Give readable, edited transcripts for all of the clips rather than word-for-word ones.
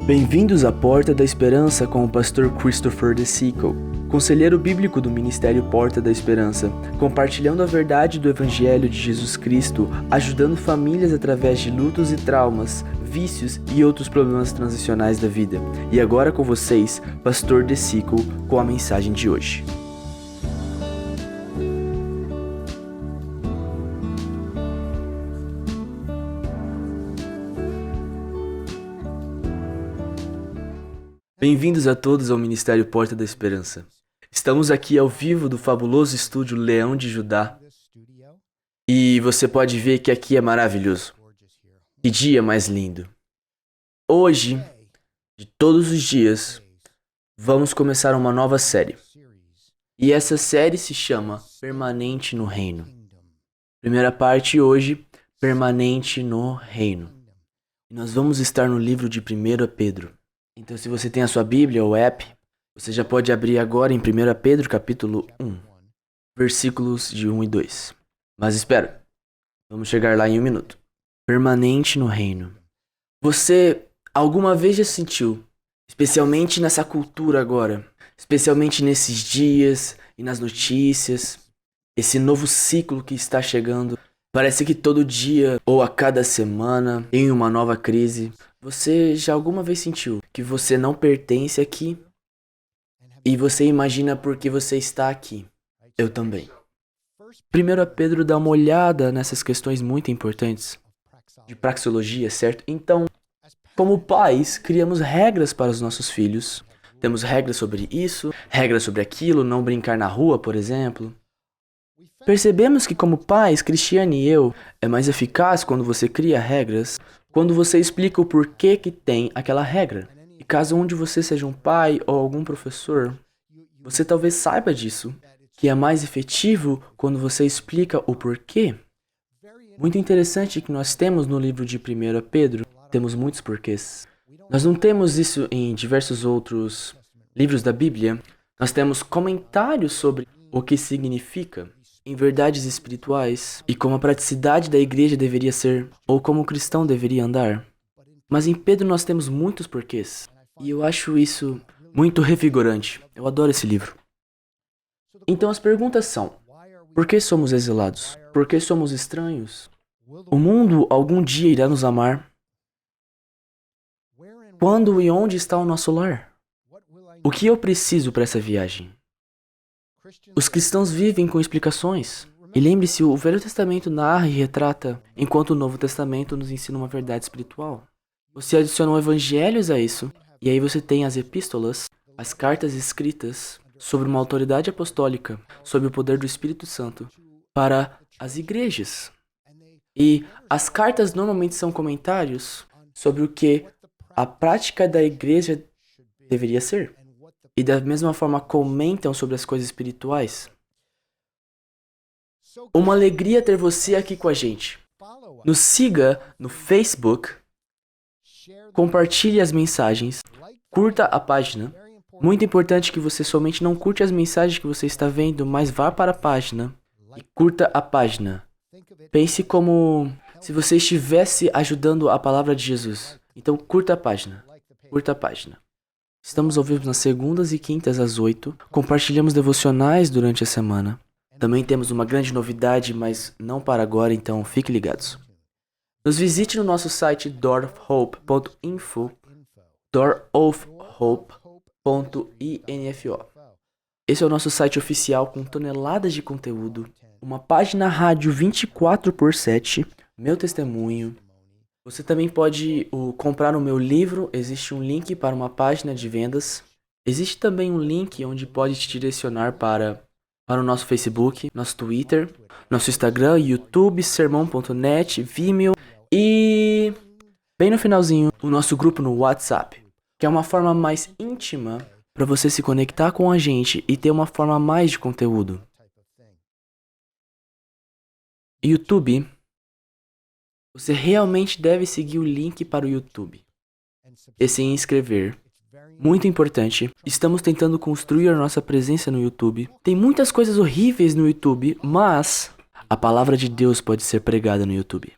Bem-vindos à Porta da Esperança com o pastor Christopher DeSico, conselheiro bíblico do Ministério Porta da Esperança, compartilhando a verdade do Evangelho de Jesus Cristo, ajudando famílias através de lutos e traumas, vícios e outros problemas transicionais da vida. E agora com vocês, pastor DeSico, com a mensagem de hoje. Bem-vindos a todos ao Ministério Porta da Esperança. Estamos aqui ao vivo do fabuloso estúdio Leão de Judá. E você pode ver que aqui é maravilhoso. Que dia mais lindo. Hoje, de todos os dias, vamos começar uma nova série. E essa série se chama Permanente no Reino. Primeira parte hoje, Permanente no Reino. E nós vamos estar no livro de 1 Pedro. Então, se você tem a sua Bíblia ou app, você já pode abrir agora em 1 Pedro, capítulo 1, versículos de 1 e 2. Mas espera, vamos chegar lá em um minuto. Permanente no reino. Você alguma vez já sentiu, especialmente nessa cultura agora, especialmente nesses dias e nas notícias, esse novo ciclo que está chegando? Parece que todo dia ou a cada semana tem uma nova crise. Você já alguma vez sentiu que você não pertence aqui? E você imagina por que você está aqui? Eu também. 1 Pedro dá uma olhada nessas questões muito importantes de praxeologia, certo? Então, como pais, criamos regras para os nossos filhos. Temos regras sobre isso, regras sobre aquilo, não brincar na rua, por exemplo. Percebemos que como pais, Cristiane e eu, é mais eficaz quando você cria regras, quando você explica o porquê que tem aquela regra. E caso um de vocês seja um pai ou algum professor, você talvez saiba disso, que é mais efetivo quando você explica o porquê. Muito interessante que nós temos no livro de 1 Pedro, temos muitos porquês. Nós não temos isso em diversos outros livros da Bíblia. Nós temos comentários sobre o que significa em verdades espirituais e como a praticidade da igreja deveria ser, ou como o cristão deveria andar. Mas em Pedro nós temos muitos porquês, e eu acho isso muito revigorante. Eu adoro esse livro. Então as perguntas são: por que somos exilados? Por que somos estranhos? O mundo algum dia irá nos amar? Quando e onde está o nosso lar? O que eu preciso para essa viagem? Os cristãos vivem com explicações. E lembre-se, o Velho Testamento narra e retrata, enquanto o Novo Testamento nos ensina uma verdade espiritual. Você adicionou evangelhos a isso, e aí você tem as epístolas, as cartas escritas sobre uma autoridade apostólica, sobre o poder do Espírito Santo, para as igrejas. E as cartas normalmente são comentários sobre o que a prática da igreja deveria ser. E da mesma forma comentam sobre as coisas espirituais. Uma alegria ter você aqui com a gente. Nos siga no Facebook, compartilhe as mensagens, curta a página. Muito importante que você somente não curte as mensagens que você está vendo, mas vá para a página e curta a página. Pense como se você estivesse ajudando a palavra de Jesus. Então curta a página. Curta a página. Estamos ao vivo nas segundas e quintas às 8. Compartilhamos devocionais durante a semana. Também temos uma grande novidade, mas não para agora, então fiquem ligados. Nos visite no nosso site doorofhope.info, doorofhope.info. Esse é o nosso site oficial com toneladas de conteúdo, uma página rádio 24/7, meu testemunho. Você também pode comprar o meu livro, existe um link para uma página de vendas. Existe também um link onde pode te direcionar para o nosso Facebook, nosso Twitter, nosso Instagram, YouTube, sermão.net, Vimeo e, bem no finalzinho, o nosso grupo no WhatsApp, que é uma forma mais íntima para você se conectar com a gente e ter uma forma a mais de conteúdo. YouTube. Você realmente deve seguir o link para o YouTube e se inscrever. Muito importante, estamos tentando construir a nossa presença no YouTube. Tem muitas coisas horríveis no YouTube, mas a palavra de Deus pode ser pregada no YouTube.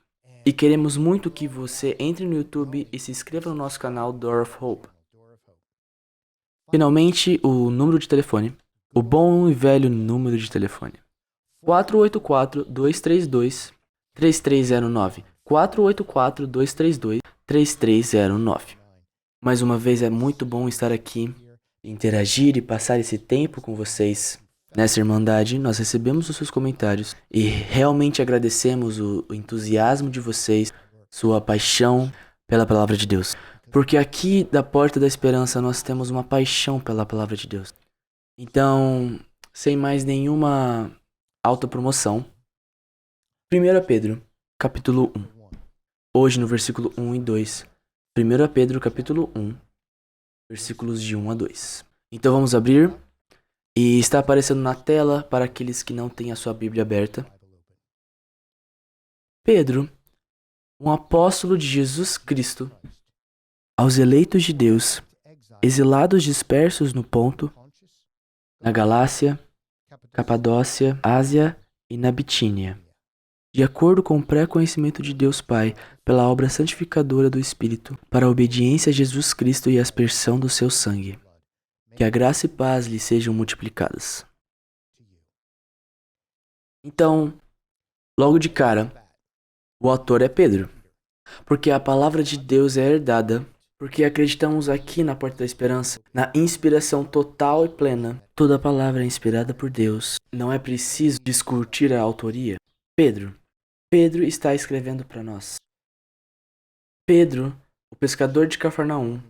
E queremos muito que você entre no YouTube e se inscreva no nosso canal Door of Hope. Finalmente, o número de telefone. O bom e velho número de telefone. 484-232-3309. 484-232-3309. Mais uma vez, é muito bom estar aqui, interagir e passar esse tempo com vocês. Nessa Irmandade, nós recebemos os seus comentários e realmente agradecemos o entusiasmo de vocês, sua paixão pela Palavra de Deus. Porque aqui da Porta da Esperança nós temos uma paixão pela Palavra de Deus. Então, sem mais nenhuma autopromoção, 1 Pedro, capítulo 1. Hoje no versículo 1 e 2. 1 Pedro, capítulo 1, versículos de 1 a 2. Então vamos abrir. E está aparecendo na tela para aqueles que não têm a sua Bíblia aberta. Pedro, um apóstolo de Jesus Cristo, aos eleitos de Deus, exilados dispersos no Ponto, na Galácia, Capadócia, Ásia e na Bitínia, de acordo com o pré-conhecimento de Deus Pai, pela obra santificadora do Espírito, para a obediência a Jesus Cristo e a aspersão do seu sangue. Que a graça e paz lhe sejam multiplicadas. Então, logo de cara, o autor é Pedro, porque a palavra de Deus é herdada, porque acreditamos aqui na Porta da Esperança, na inspiração total e plena. Toda a palavra é inspirada por Deus. Não é preciso discutir a autoria. Pedro está escrevendo para nós. Pedro, o pescador de Cafarnaum,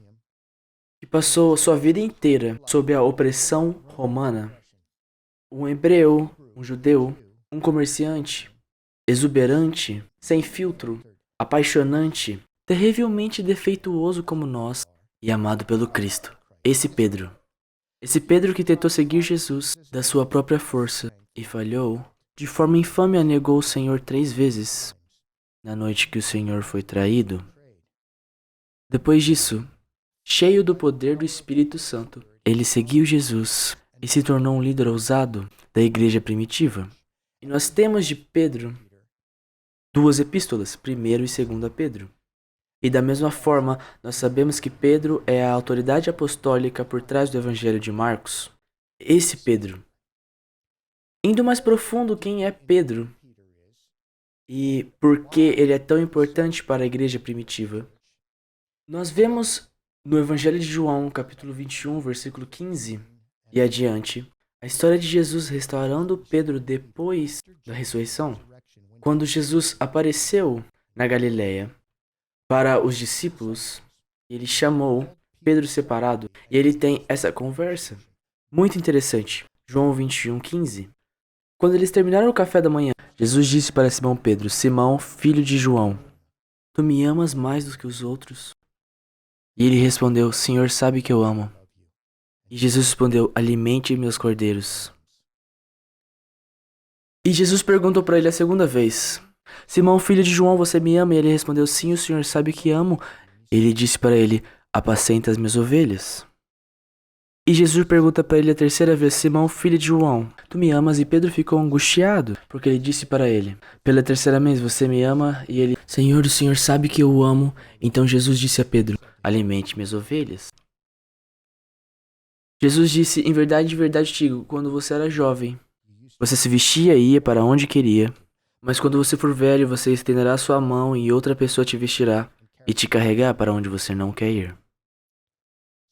que passou sua vida inteira sob a opressão romana, um hebreu, um judeu, um comerciante, exuberante, sem filtro, apaixonante, terrivelmente defeituoso como nós e amado pelo Cristo. Esse Pedro que tentou seguir Jesus da sua própria força e falhou, de forma infame negou o Senhor 3 vezes, na noite que o Senhor foi traído. Depois disso, cheio do poder do Espírito Santo, ele seguiu Jesus e se tornou um líder ousado da igreja primitiva. E nós temos de Pedro 2 epístolas, 1ª e 2ª Pedro. E da mesma forma, nós sabemos que Pedro é a autoridade apostólica por trás do Evangelho de Marcos. Esse Pedro. Indo mais profundo, quem é Pedro? E por que ele é tão importante para a igreja primitiva? Nós vemos no Evangelho de João, capítulo 21, versículo 15 e adiante, a história de Jesus restaurando Pedro depois da ressurreição. Quando Jesus apareceu na Galileia para os discípulos, ele chamou Pedro separado e ele tem essa conversa. Muito interessante. João 21, 15. Quando eles terminaram o café da manhã, Jesus disse para Simão Pedro: Simão, filho de João, tu me amas mais do que os outros? E ele respondeu: Senhor sabe que eu amo. E Jesus respondeu: alimente meus cordeiros. E Jesus perguntou para ele a segunda vez: Simão, filho de João, você me ama? E ele respondeu: sim, o Senhor sabe que amo. Ele disse para ele: apacenta as minhas ovelhas. E Jesus pergunta para ele a terceira vez: Simão, filho de João, tu me amas? E Pedro ficou angustiado, porque ele disse para ele: pela terceira vez, você me ama? E ele: Senhor, o Senhor sabe que eu o amo. Então Jesus disse a Pedro: alimente minhas ovelhas. Jesus disse: em verdade, te digo, quando você era jovem, você se vestia e ia para onde queria. Mas quando você for velho, você estenderá sua mão e outra pessoa te vestirá e te carregar para onde você não quer ir.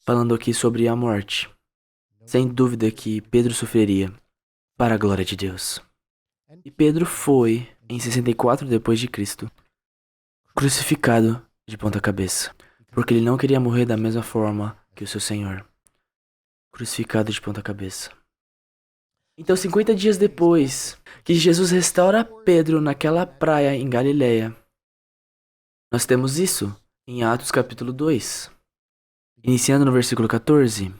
Falando aqui sobre a morte. Sem dúvida que Pedro sofreria para a glória de Deus. E Pedro foi, em 64 depois de Cristo, crucificado de ponta cabeça, porque ele não queria morrer da mesma forma que o seu Senhor. Crucificado de ponta cabeça. Então, 50 dias depois que Jesus restaura Pedro naquela praia em Galileia, nós temos isso em Atos capítulo 2. Iniciando no versículo 14.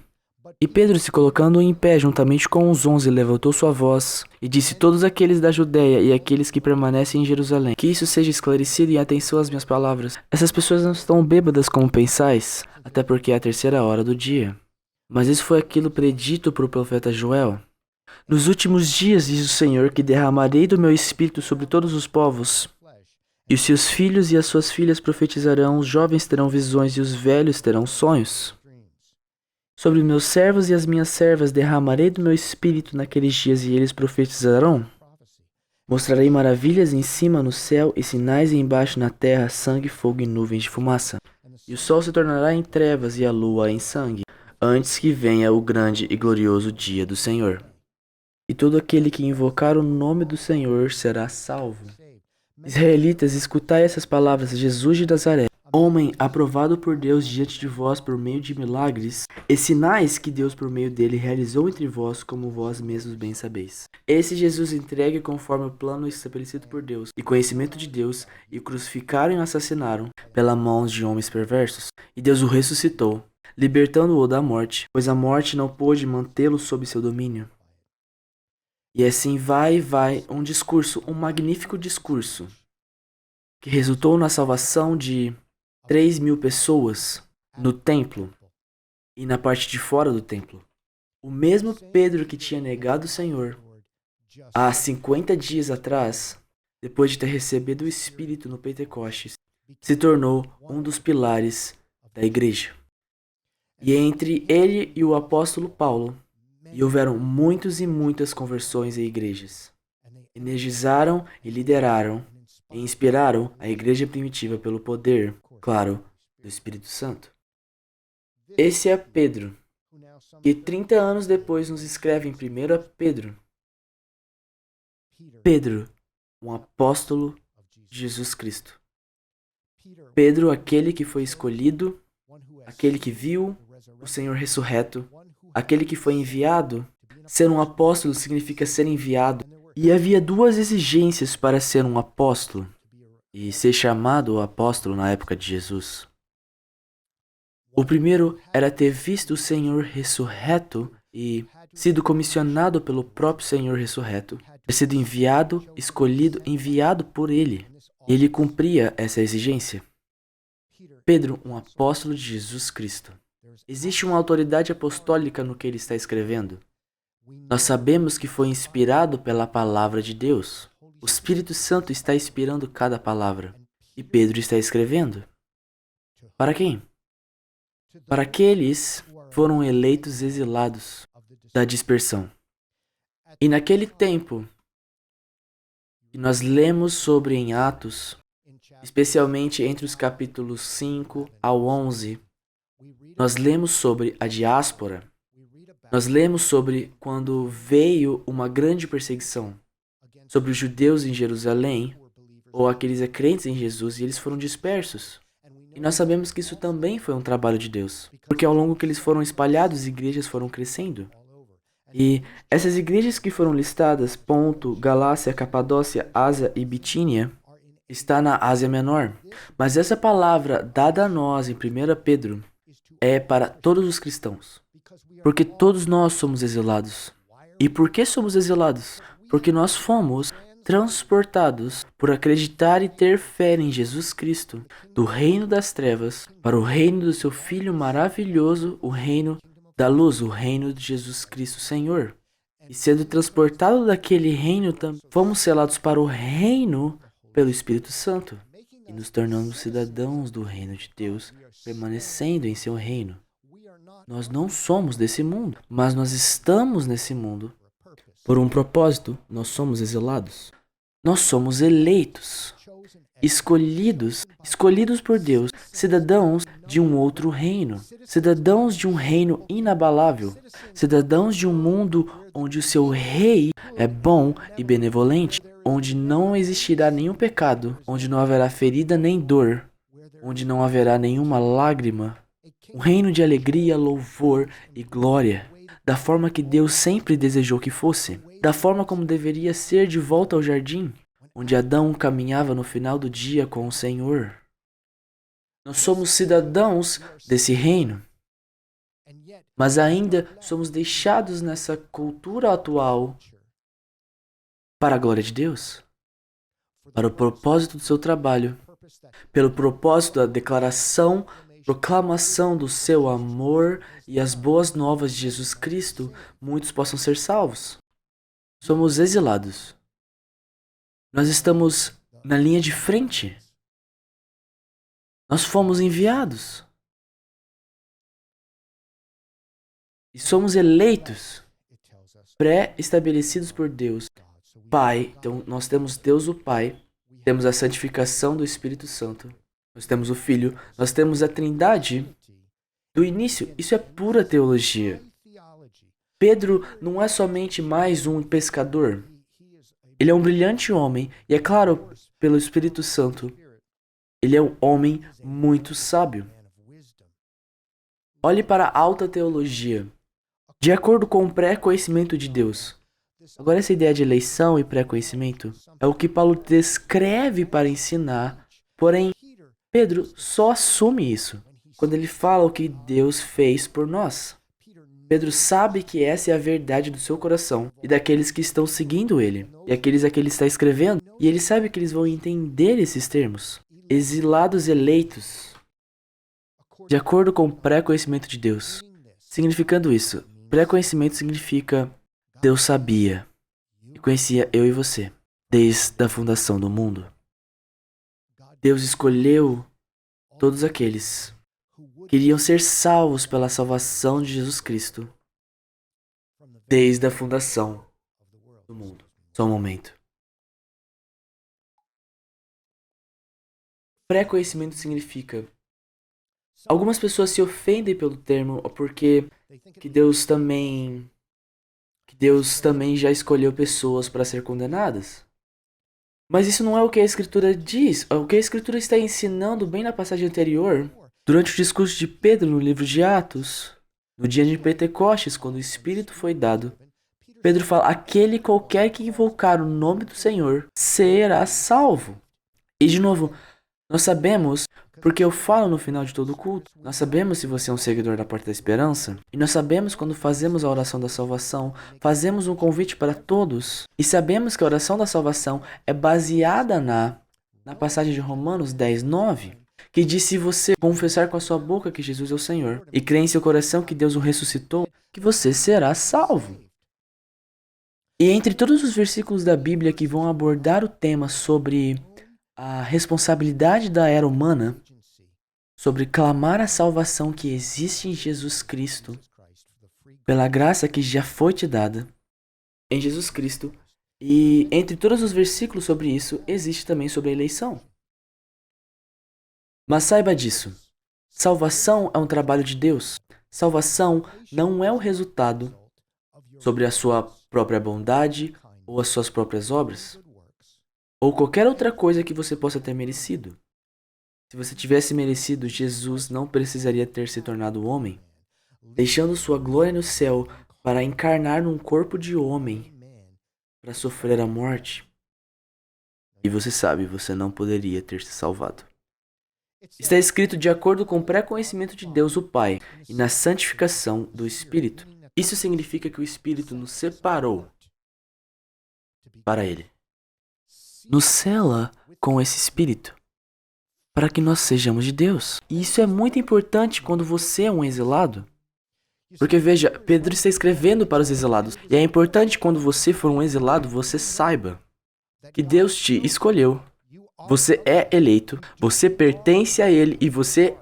E Pedro, se colocando em pé juntamente com os 11, levantou sua voz e disse: todos aqueles da Judéia e aqueles que permanecem em Jerusalém, que isso seja esclarecido e atenção às minhas palavras. Essas pessoas não estão bêbadas como pensais, até porque é a 3ª hora do dia. Mas isso foi aquilo predito por o profeta Joel. Nos últimos dias, diz o Senhor, que derramarei do meu espírito sobre todos os povos, E os seus filhos e as suas filhas profetizarão, os jovens terão visões e os velhos terão sonhos. Sobre meus servos e as minhas servas derramarei do meu espírito naqueles dias e eles profetizarão. Mostrarei maravilhas em cima no céu e sinais embaixo na terra, sangue, fogo e nuvens de fumaça. E o sol se tornará em trevas e a lua em sangue, antes que venha o grande e glorioso dia do Senhor. E todo aquele que invocar o nome do Senhor será salvo. Israelitas, escutai essas palavras: Jesus de Nazaré, homem aprovado por Deus diante de vós por meio de milagres e sinais que Deus por meio dele realizou entre vós, como vós mesmos bem sabeis. Esse Jesus entregue conforme o plano estabelecido por Deus e conhecimento de Deus, e o crucificaram e o assassinaram pela mão de homens perversos. E Deus o ressuscitou, libertando-o da morte, pois a morte não pôde mantê-lo sob seu domínio. E assim vai um discurso, um magnífico discurso, que resultou na salvação de 3.000 pessoas no templo e na parte de fora do templo. O mesmo Pedro que tinha negado o Senhor há 50 dias atrás, depois de ter recebido o Espírito no Pentecostes, se tornou um dos pilares da igreja. E entre ele e o apóstolo Paulo, e houveram muitos e muitas conversões em igrejas. Energizaram e lideraram e inspiraram a igreja primitiva pelo poder, claro, do Espírito Santo. Esse é Pedro, que 30 anos depois nos escreve em 1 Pedro. Pedro, um apóstolo de Jesus Cristo. Pedro, aquele que foi escolhido, aquele que viu o Senhor ressurreto, aquele que foi enviado. Ser um apóstolo significa ser enviado. E havia duas exigências para ser um apóstolo e ser chamado apóstolo na época de Jesus. O primeiro era ter visto o Senhor ressurreto e sido comissionado pelo próprio Senhor ressurreto, ter sido enviado, escolhido, enviado por ele. E ele cumpria essa exigência. Pedro, um apóstolo de Jesus Cristo. Existe uma autoridade apostólica no que ele está escrevendo. Nós sabemos que foi inspirado pela palavra de Deus. O Espírito Santo está inspirando cada palavra. E Pedro está escrevendo. Para quem? Para aqueles que foram eleitos exilados da dispersão. E naquele tempo, que nós lemos sobre em Atos, especialmente entre os capítulos 5 ao 11, nós lemos sobre a diáspora. Nós lemos sobre quando veio uma grande perseguição sobre os judeus em Jerusalém, ou aqueles crentes em Jesus, e eles foram dispersos. E nós sabemos que isso também foi um trabalho de Deus, porque ao longo que eles foram espalhados, igrejas foram crescendo. E essas igrejas que foram listadas, Ponto, Galácia, Capadócia, Ásia e Bitínia, está na Ásia Menor. Mas essa palavra dada a nós em 1 Pedro é para todos os cristãos, porque todos nós somos exilados. E por que somos exilados? Porque nós fomos transportados por acreditar e ter fé em Jesus Cristo, do reino das trevas para o reino do seu Filho maravilhoso, o reino da luz, o reino de Jesus Cristo Senhor. E sendo transportados daquele reino, fomos selados para o reino pelo Espírito Santo, e nos tornamos cidadãos do reino de Deus, permanecendo em seu reino. Nós não somos desse mundo, mas nós estamos nesse mundo. Por um propósito, nós somos exilados. Nós somos eleitos, escolhidos por Deus, cidadãos de um outro reino, cidadãos de um reino inabalável, cidadãos de um mundo onde o seu rei é bom e benevolente, onde não existirá nenhum pecado, onde não haverá ferida nem dor, onde não haverá nenhuma lágrima. Um reino de alegria, louvor e glória, da forma que Deus sempre desejou que fosse, da forma como deveria ser de volta ao jardim, onde Adão caminhava no final do dia com o Senhor. Nós somos cidadãos desse reino, mas ainda somos deixados nessa cultura atual para a glória de Deus, para o propósito do seu trabalho, pelo propósito da declaração, proclamação do seu amor e as boas novas de Jesus Cristo, muitos possam ser salvos. Somos exilados. Nós estamos na linha de frente. Nós fomos enviados. E somos eleitos, pré-estabelecidos por Deus, Pai. Então, nós temos Deus o Pai, temos a santificação do Espírito Santo, nós temos o Filho, nós temos a Trindade do início. Isso é pura teologia. Pedro não é somente mais um pescador. Ele é um brilhante homem, e é claro, pelo Espírito Santo, ele é um homem muito sábio. Olhe para a alta teologia. De acordo com o pré-conhecimento de Deus. Agora, essa ideia de eleição e pré-conhecimento é o que Paulo descreve para ensinar, porém, Pedro só assume isso quando ele fala o que Deus fez por nós. Pedro sabe que essa é a verdade do seu coração e daqueles que estão seguindo ele, e aqueles a que ele está escrevendo, e ele sabe que eles vão entender esses termos. Exilados eleitos, de acordo com o pré-conhecimento de Deus. Significando isso, pré-conhecimento significa Deus sabia e conhecia eu e você desde a fundação do mundo. Deus escolheu todos aqueles que iriam ser salvos pela salvação de Jesus Cristo desde a fundação do mundo. Só um momento. Pré-conhecimento significa... Algumas pessoas se ofendem pelo termo porque Deus também já escolheu pessoas para ser condenadas. Mas isso não é o que a Escritura diz. O que a Escritura está ensinando bem na passagem anterior, durante o discurso de Pedro no livro de Atos, no dia de Pentecostes, quando o Espírito foi dado, Pedro fala: aquele qualquer que invocar o nome do Senhor será salvo. E de novo, nós sabemos, porque eu falo no final de todo o culto, nós sabemos se você é um seguidor da Porta da Esperança, e nós sabemos quando fazemos a oração da salvação, fazemos um convite para todos, e sabemos que a oração da salvação é baseada na passagem de Romanos 10:9, que diz: se você confessar com a sua boca que Jesus é o Senhor, e crer em seu coração que Deus o ressuscitou, que você será salvo. E entre todos os versículos da Bíblia que vão abordar o tema sobre a responsabilidade da era humana, sobre clamar a salvação que existe em Jesus Cristo, pela graça que já foi te dada em Jesus Cristo, e entre todos os versículos sobre isso, existe também sobre a eleição. Mas saiba disso, salvação é um trabalho de Deus. Salvação não é o resultado sobre a sua própria bondade ou as suas próprias obras, ou qualquer outra coisa que você possa ter merecido. Se você tivesse merecido, Jesus não precisaria ter se tornado homem, deixando sua glória no céu para encarnar num corpo de homem, para sofrer a morte. E você sabe, você não poderia ter se salvado. Está escrito de acordo com o pré-conhecimento de Deus o Pai e na santificação do Espírito. Isso significa que o Espírito nos separou para Ele. Nos sela com esse Espírito, para que nós sejamos de Deus. E isso é muito importante quando você é um exilado. Porque veja, Pedro está escrevendo para os exilados. E é importante quando você for um exilado, você saiba que Deus te escolheu. Você é eleito, você pertence a Ele e você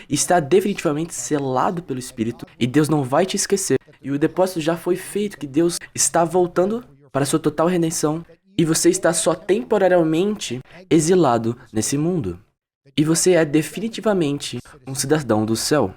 está definitivamente selado pelo Espírito. E Deus não vai te esquecer. E o depósito já foi feito, que Deus está voltando para a sua total redenção. E você está só temporariamente exilado nesse mundo. E você é definitivamente um cidadão do céu.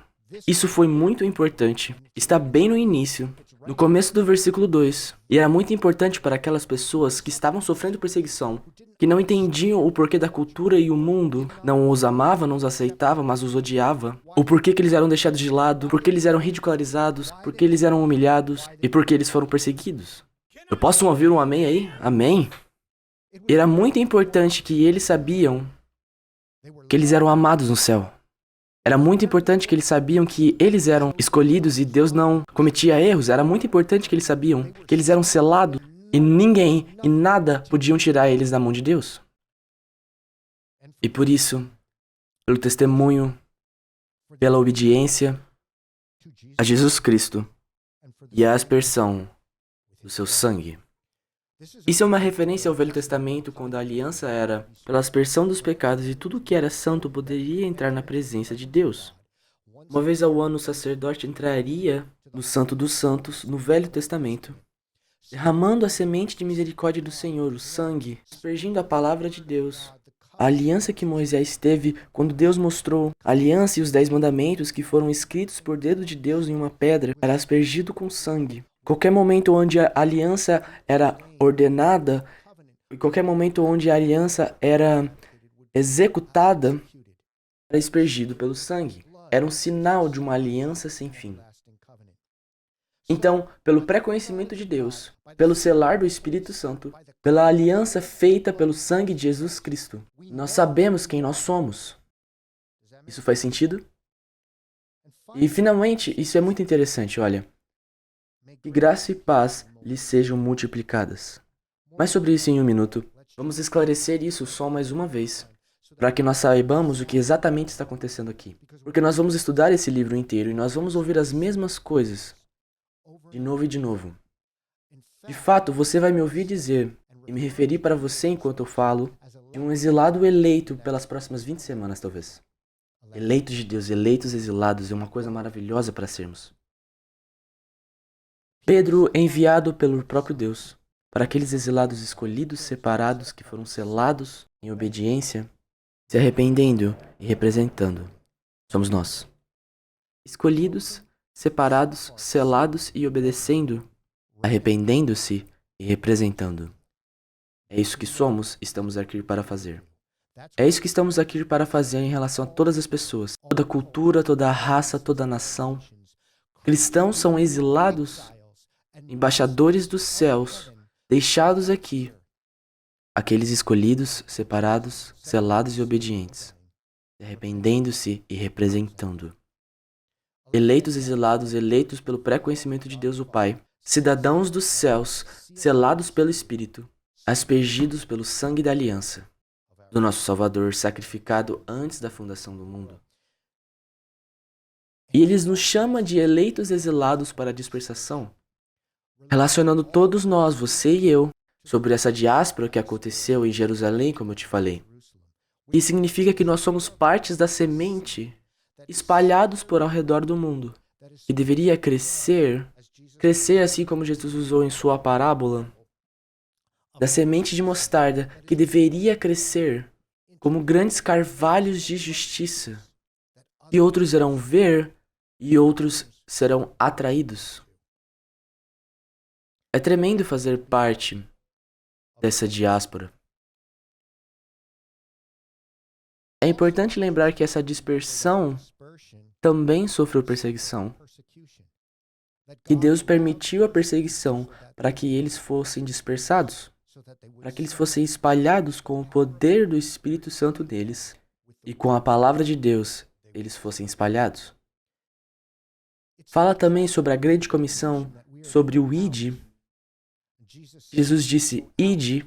Isso foi muito importante. Está bem no início, no começo do versículo 2. E era muito importante para aquelas pessoas que estavam sofrendo perseguição, que não entendiam o porquê da cultura e o mundo não os amava, não os aceitava, mas os odiava. O porquê que eles eram deixados de lado, porque eles eram ridicularizados, porque eles eram humilhados e porque eles foram perseguidos. Eu posso ouvir um amém aí? Amém? Era muito importante que eles sabiam que eles eram amados no céu. Era muito importante que eles sabiam que eles eram escolhidos e Deus não cometia erros. Era muito importante que eles sabiam que eles eram selados e ninguém e nada podiam tirar eles da mão de Deus. E por isso, pelo testemunho, pela obediência a Jesus Cristo e a aspersão do seu sangue, Isso é uma referência ao Velho Testamento, quando a aliança era pela aspersão dos pecados e tudo que era santo poderia entrar na presença de Deus. Uma vez ao ano, o sacerdote entraria no Santo dos Santos, no Velho Testamento, derramando a semente de misericórdia do Senhor, o sangue, aspergindo a palavra de Deus. A aliança que Moisés teve quando Deus mostrou a aliança e os 10 mandamentos que foram escritos por dedo de Deus em uma pedra era aspergido com sangue. Qualquer momento onde a aliança era ordenada, em qualquer momento onde a aliança era executada, era aspergido pelo sangue. Era um sinal de uma aliança sem fim. Então, pelo pré-conhecimento de Deus, pelo selar do Espírito Santo, pela aliança feita pelo sangue de Jesus Cristo, nós sabemos quem nós somos. Isso faz sentido? E finalmente, isso é muito interessante, olha. Que graça e paz lhes sejam multiplicadas. Mais sobre isso em um minuto. Vamos esclarecer isso só mais uma vez, para que nós saibamos o que exatamente está acontecendo aqui. Porque nós vamos estudar esse livro inteiro e nós vamos ouvir as mesmas coisas, de novo e de novo. De fato, você vai me ouvir dizer, e me referir para você enquanto eu falo, de um exilado eleito pelas próximas 20 semanas, talvez. Eleitos de Deus, eleitos exilados, é uma coisa maravilhosa para sermos. Pedro, enviado pelo próprio Deus, para aqueles exilados escolhidos, separados, que foram selados em obediência, se arrependendo e representando. Somos nós. Escolhidos, separados, selados e obedecendo, arrependendo-se e representando. É isso que somos, estamos aqui para fazer. É isso que estamos aqui para fazer em relação a todas as pessoas, toda cultura, toda raça, toda nação. Cristãos são exilados, embaixadores dos céus, deixados aqui. Aqueles escolhidos, separados, selados e obedientes, arrependendo-se e representando. Eleitos exilados, eleitos pelo pré-conhecimento de Deus o Pai, cidadãos dos céus, selados pelo Espírito, aspergidos pelo sangue da aliança, do nosso Salvador, sacrificado antes da fundação do mundo. E eles nos chama de eleitos exilados para a dispersação, relacionando todos nós, você e eu, sobre essa diáspora que aconteceu em Jerusalém, como eu te falei. E significa que nós somos partes da semente espalhados por ao redor do mundo, que deveria crescer assim como Jesus usou em sua parábola, da semente de mostarda, que deveria crescer como grandes carvalhos de justiça, e outros irão ver e outros serão atraídos. É tremendo fazer parte dessa diáspora. É importante lembrar que essa dispersão também sofreu perseguição. Que Deus permitiu a perseguição para que eles fossem dispersados, para que eles fossem espalhados com o poder do Espírito Santo deles e com a palavra de Deus eles fossem espalhados. Fala também sobre a grande comissão, sobre o Ide. Jesus disse, Ide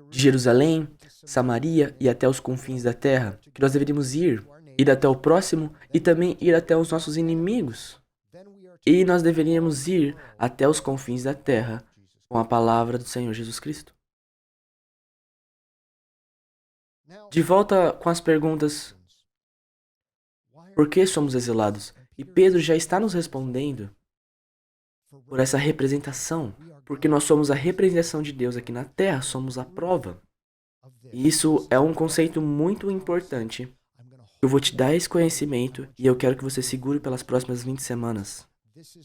de Jerusalém, Samaria e até os confins da terra, que nós deveríamos ir até o próximo e também ir até os nossos inimigos. E nós deveríamos ir até os confins da terra com a palavra do Senhor Jesus Cristo. De volta com as perguntas, por que somos exilados? E Pedro já está nos respondendo por essa representação, porque nós somos a representação de Deus aqui na terra, somos a prova. E isso é um conceito muito importante. Eu vou te dar esse conhecimento e eu quero que você segure pelas próximas 20 semanas.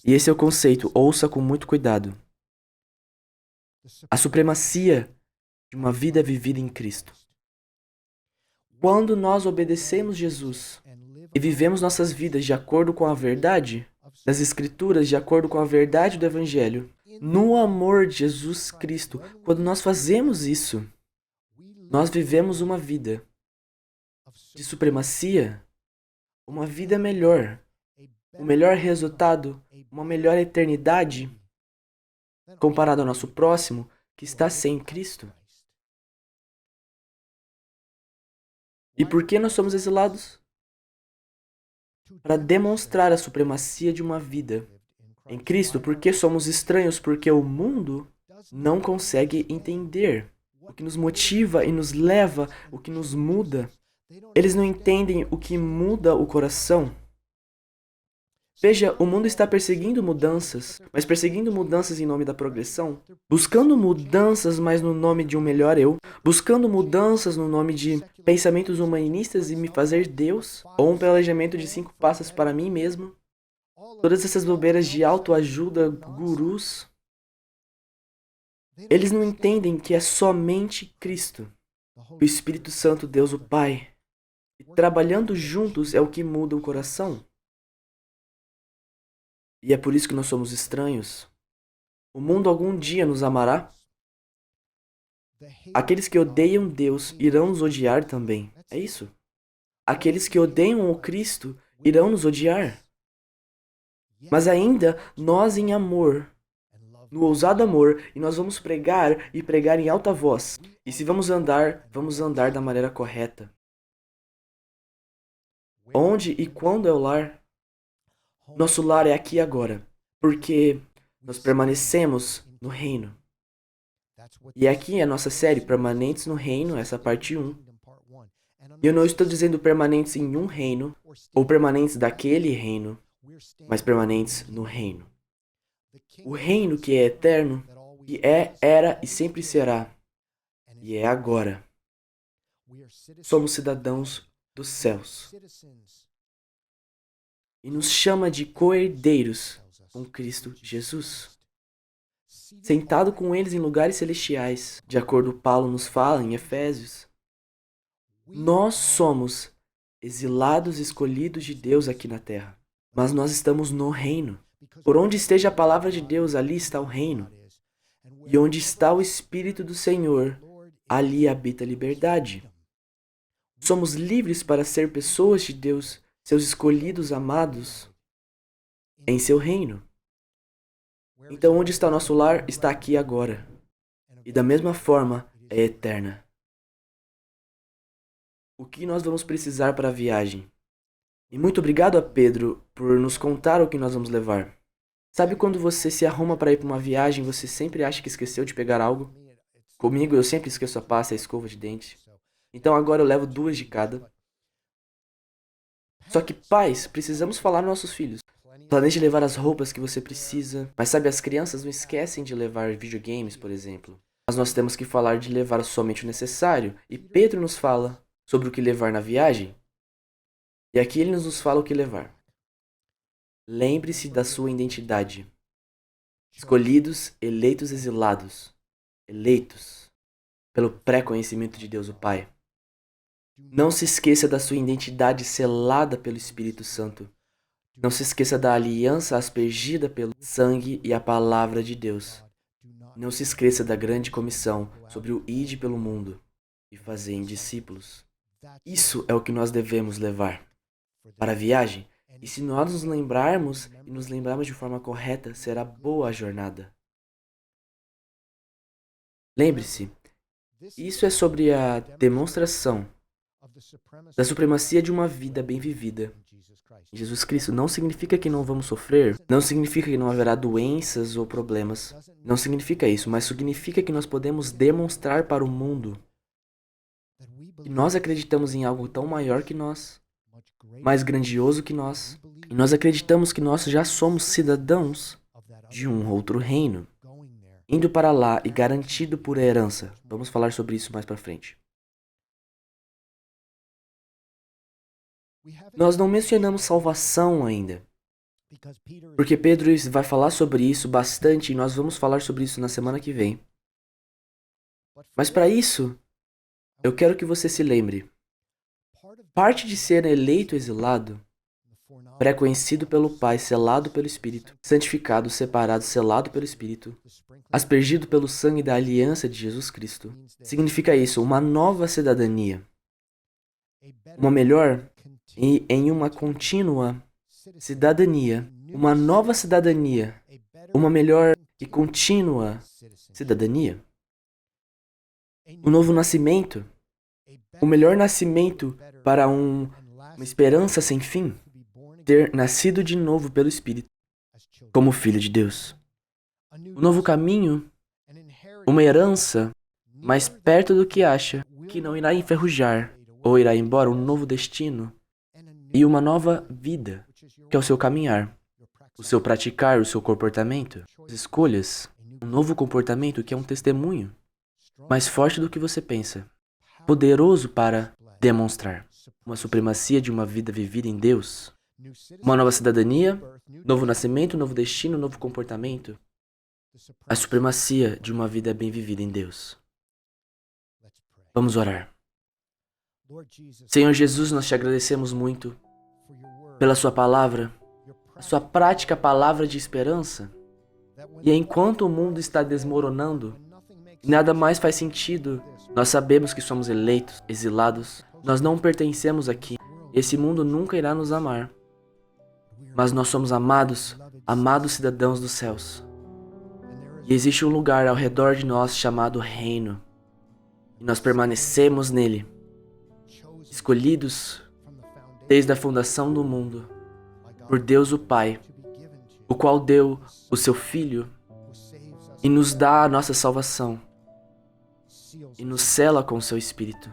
E esse é o conceito, ouça com muito cuidado. A supremacia de uma vida vivida em Cristo. Quando nós obedecemos Jesus e vivemos nossas vidas de acordo com a verdade das Escrituras, de acordo com a verdade do Evangelho, no amor de Jesus Cristo, quando nós fazemos isso, nós vivemos uma vida de supremacia, uma vida melhor, o melhor resultado, uma melhor eternidade, comparado ao nosso próximo, que está sem Cristo. E por que nós somos exilados? Para demonstrar a supremacia de uma vida em Cristo, porque somos estranhos, porque o mundo não consegue entender o que nos motiva e nos leva, o que nos muda. Eles não entendem o que muda o coração. Veja, o mundo está perseguindo mudanças, mas perseguindo mudanças em nome da progressão, buscando mudanças, mas no nome de um melhor eu, buscando mudanças no nome de pensamentos humanistas e me fazer Deus, ou um planejamento de 5 passos para mim mesmo. Todas essas bobeiras de autoajuda, gurus, eles não entendem que é somente Cristo, o Espírito Santo, Deus o Pai. E trabalhando juntos é o que muda o coração. E é por isso que nós somos estranhos. O mundo algum dia nos amará. Aqueles que odeiam Deus irão nos odiar também. É isso. Aqueles que odeiam o Cristo irão nos odiar. Mas ainda, nós em amor, no ousado amor, e nós vamos pregar e pregar em alta voz. E se vamos andar da maneira correta. Onde e quando é o lar? Nosso lar é aqui e agora, porque nós permanecemos no reino. E aqui é a nossa série, Permanentes no Reino, essa parte 1. E eu não estou dizendo permanentes em um reino, ou permanentes daquele reino, mas permanentes no reino. O reino que é eterno, que é, era e sempre será, e é agora. Somos cidadãos dos céus. E nos chama de co-herdeiros com Cristo Jesus. Sentado com eles em lugares celestiais, de acordo com Paulo nos fala em Efésios. Nós somos exilados escolhidos de Deus aqui na terra, mas nós estamos no reino. Por onde esteja a palavra de Deus, ali está o reino. E onde está o Espírito do Senhor, ali habita a liberdade. Somos livres para ser pessoas de Deus, seus escolhidos amados, em seu reino. Então, onde está nosso lar, está aqui agora. E da mesma forma, é eterna. O que nós vamos precisar para a viagem? E muito obrigado a Pedro por nos contar o que nós vamos levar. Sabe quando você se arruma para ir para uma viagem, você sempre acha que esqueceu de pegar algo? Comigo, eu sempre esqueço a pasta e a escova de dente. Então agora eu levo 2 de cada. Só que, pais, precisamos falar aos nossos filhos. Planeje levar as roupas que você precisa. Mas sabe, as crianças não esquecem de levar videogames, por exemplo. Mas nós temos que falar de levar somente o necessário. E Pedro nos fala sobre o que levar na viagem. E aqui ele nos fala o que levar. Lembre-se da sua identidade. Escolhidos, eleitos, exilados. Eleitos pelo pré-conhecimento de Deus o Pai. Não se esqueça da sua identidade selada pelo Espírito Santo. Não se esqueça da aliança aspergida pelo sangue e a palavra de Deus. Não se esqueça da grande comissão sobre o ide pelo mundo e fazer em discípulos. Isso é o que nós devemos levar para a viagem. E se nós nos lembrarmos e nos lembrarmos de forma correta, será boa a jornada. Lembre-se, isso é sobre a demonstração da supremacia de uma vida bem vivida em Jesus Cristo. Não significa que não vamos sofrer, não significa que não haverá doenças ou problemas, não significa isso, mas significa que nós podemos demonstrar para o mundo que nós acreditamos em algo tão maior que nós, mais grandioso que nós, e nós acreditamos que nós já somos cidadãos de um outro reino, indo para lá e garantido por herança. Vamos falar sobre isso mais para frente. Nós não mencionamos salvação ainda, porque Pedro vai falar sobre isso bastante e nós vamos falar sobre isso na semana que vem. Mas para isso, eu quero que você se lembre. Parte de ser eleito exilado, pré-conhecido pelo Pai, selado pelo Espírito, santificado, separado, selado pelo Espírito, aspergido pelo sangue da aliança de Jesus Cristo, significa isso, uma nova cidadania. Uma melhor e em uma contínua cidadania, uma nova cidadania, uma melhor e contínua cidadania. O novo nascimento, o melhor nascimento para uma esperança sem fim, ter nascido de novo pelo Espírito, como filho de Deus. O novo caminho uma herança mais perto do que acha, que não irá enferrujar, ou irá embora um novo destino e uma nova vida, que é o seu caminhar, o seu praticar, o seu comportamento, as escolhas, um novo comportamento que é um testemunho mais forte do que você pensa, poderoso para demonstrar uma supremacia de uma vida vivida em Deus, uma nova cidadania, novo nascimento, novo destino, novo comportamento, a supremacia de uma vida bem vivida em Deus. Vamos orar. Senhor Jesus, nós te agradecemos muito pela sua palavra, a sua prática palavra de esperança. E enquanto o mundo está desmoronando, nada mais faz sentido. Nós sabemos que somos eleitos, exilados. Nós não pertencemos aqui. Esse mundo nunca irá nos amar. Mas nós somos amados, amados cidadãos dos céus. E existe um lugar ao redor de nós chamado reino. E nós permanecemos nele, escolhidos desde a fundação do mundo, por Deus o Pai, o qual deu o seu Filho e nos dá a nossa salvação e nos sela com o seu Espírito.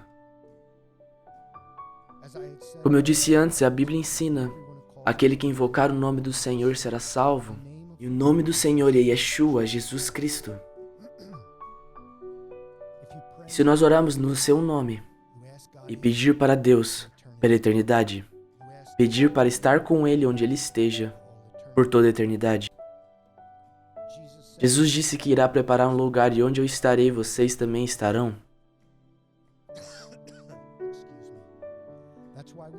Como eu disse antes, a Bíblia ensina: aquele que invocar o nome do Senhor será salvo. E o nome do Senhor é Yeshua, Jesus Cristo. E se nós orarmos no seu nome e pedir para Deus pela eternidade, pedir para estar com Ele onde Ele esteja por toda a eternidade, Jesus disse que irá preparar um lugar e onde eu estarei, vocês também estarão.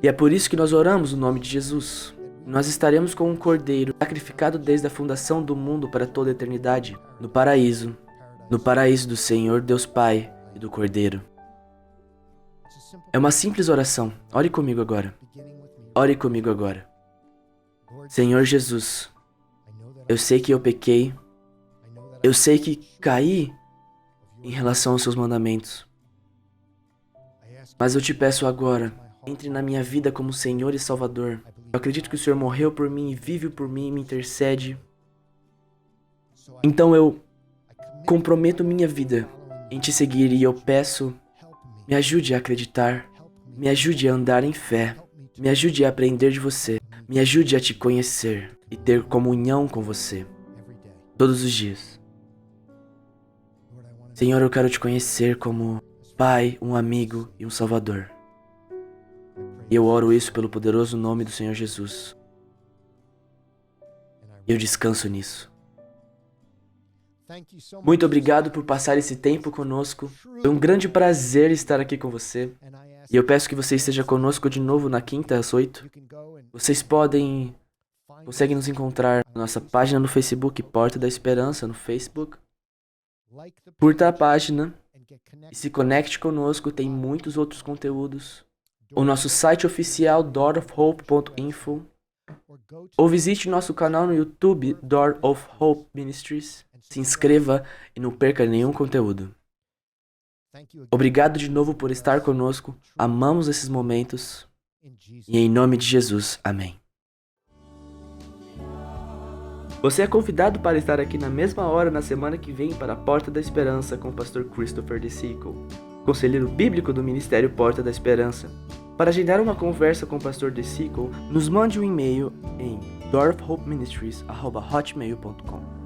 E é por isso que nós oramos no nome de Jesus. Nós estaremos com um cordeiro sacrificado desde a fundação do mundo para toda a eternidade, no paraíso do Senhor Deus Pai e do Cordeiro. É uma simples oração. Ore comigo agora. Ore comigo agora. Senhor Jesus, eu sei que eu pequei, eu sei que caí em relação aos seus mandamentos, mas eu te peço agora, entre na minha vida como Senhor e Salvador. Eu acredito que o Senhor morreu por mim, vive por mim e me intercede. Então eu comprometo minha vida em te seguir e eu peço, me ajude a acreditar, me ajude a andar em fé, me ajude a aprender de você, me ajude a te conhecer e ter comunhão com você todos os dias. Senhor, eu quero te conhecer como Pai, um amigo e um Salvador. E eu oro isso pelo poderoso nome do Senhor Jesus. E eu descanso nisso. Muito obrigado por passar esse tempo conosco. Foi um grande prazer estar aqui com você. E eu peço que você esteja conosco de novo na quinta às 8. Vocês conseguem nos encontrar na nossa página no Facebook, Porta da Esperança, no Facebook. Curta a página e se conecte conosco, tem muitos outros conteúdos. O nosso site oficial, doorofhope.info, ou visite nosso canal no YouTube, Door of Hope Ministries. Se inscreva e não perca nenhum conteúdo. Obrigado de novo por estar conosco. Amamos esses momentos. E em nome de Jesus, amém. Você é convidado para estar aqui na mesma hora na semana que vem para a Porta da Esperança com o pastor Christopher DeSico, conselheiro bíblico do Ministério Porta da Esperança. Para agendar uma conversa com o pastor DeSico, nos mande um e-mail em doorofhopeministries@hotmail.com.